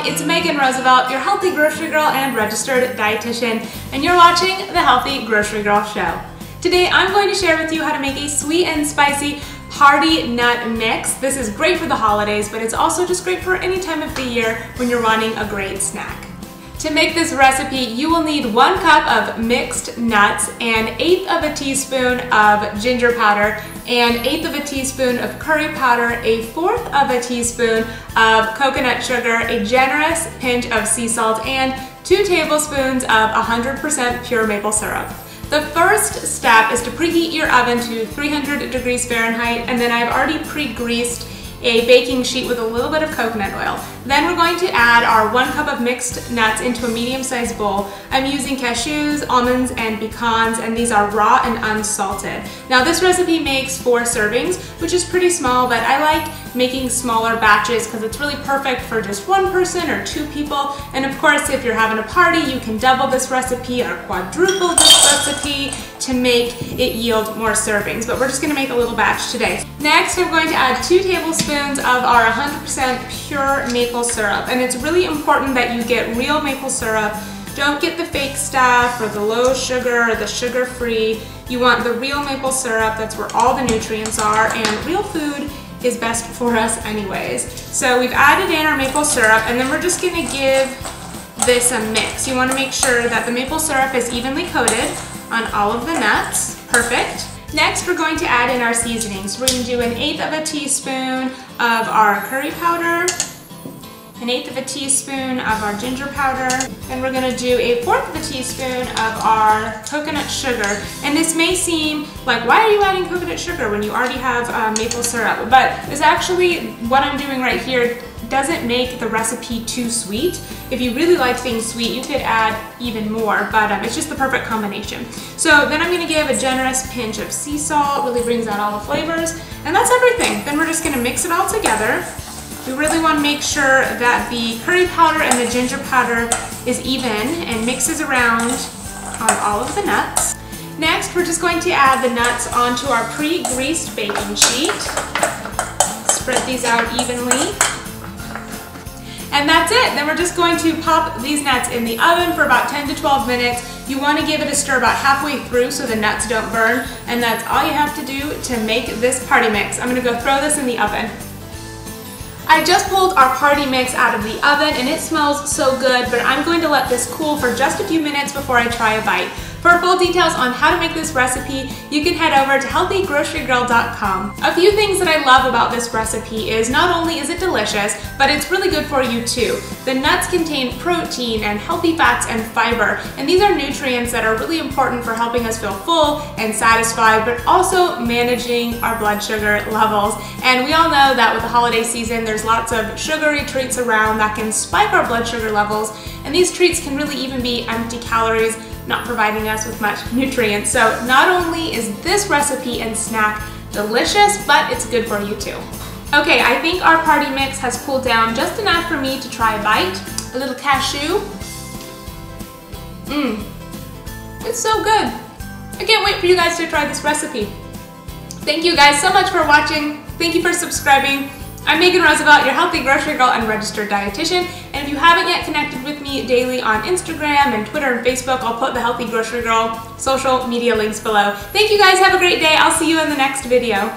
It's Megan Roosevelt, your healthy grocery girl and registered dietitian, and you're watching the Healthy Grocery Girl Show. Today I'm going to share with you how to make a sweet and spicy party nut mix. This is great for the holidays, but it's also just great for any time of the year when you're wanting a great snack. To make this recipe, you will need 1 cup of mixed nuts, an 1/8 of a teaspoon of ginger powder, an 1/8 of a teaspoon of curry powder, a 1/4 of a teaspoon of coconut sugar, a generous pinch of sea salt, and 2 tablespoons of 100% pure maple syrup. The first step is to preheat your oven to 300 degrees Fahrenheit, and then I've already pre-greased a baking sheet with a little bit of coconut oil. Then we're going to add our 1 cup of mixed nuts into a medium-sized bowl. I'm using cashews, almonds, and pecans, and these are raw and unsalted. Now this recipe makes 4 servings, which is pretty small, but I like making smaller batches because it's really perfect for just 1 person or 2 people. And of course, if you're having a party, you can double this recipe or quadruple this recipe to make it yield more servings, but we're just gonna make a little batch today. Next, I'm going to add 2 tablespoons of our 100% pure maple syrup, and it's really important that you get real maple syrup. Don't get the fake stuff or the low sugar or the sugar-free. You want the real maple syrup. That's where all the nutrients are, and real food is best for us anyways. So we've added in our maple syrup, and then we're just gonna give this a mix. You wanna make sure that the maple syrup is evenly coated on all of the nuts. Perfect. Next, we're going to add in our seasonings. We're going to do an 1/8 of a teaspoon of our curry powder, an 1/8 of a teaspoon of our ginger powder, and we're going to do a 1/4 of a teaspoon of our coconut sugar. And this may seem like, why are you adding coconut sugar when you already have maple syrup? But it's actually, what I'm doing right here doesn't make the recipe too sweet. If you really like things sweet, you could add even more, but it's just the perfect combination. So then I'm gonna give a generous pinch of sea salt, really brings out all the flavors, and that's everything. Then we're just gonna mix it all together. We really wanna make sure that the curry powder and the ginger powder is even and mixes around on all of the nuts. Next, we're just going to add the nuts onto our pre-greased baking sheet. Spread these out evenly. And that's it. Then we're just going to pop these nuts in the oven for about 10 to 12 minutes. You want to give it a stir about halfway through so the nuts don't burn, and that's all you have to do to make this party mix. I'm gonna go throw this in the oven. I just pulled our party mix out of the oven and it smells so good, but I'm going to let this cool for just a few minutes before I try a bite. For full details on how to make this recipe, you can head over to healthygrocerygirl.com. A few things that I love about this recipe is not only is it delicious, but it's really good for you too. The nuts contain protein and healthy fats and fiber, and these are nutrients that are really important for helping us feel full and satisfied, but also managing our blood sugar levels. And we all know that with the holiday season, there's lots of sugary treats around that can spike our blood sugar levels, and these treats can really even be empty calories, not providing us with much nutrients. So not only is this recipe and snack delicious, but it's good for you too. Okay, I think our party mix has cooled down just enough for me to try a bite. A little cashew. It's so good. I can't wait for you guys to try this recipe. Thank you guys so much for watching. Thank you for subscribing. I'm Megan Roosevelt, your healthy grocery girl and registered dietitian, and if you haven't yet connected with me daily on Instagram and Twitter and Facebook, I'll put the Healthy Grocery Girl social media links below. Thank you guys, have a great day. I'll see you in the next video.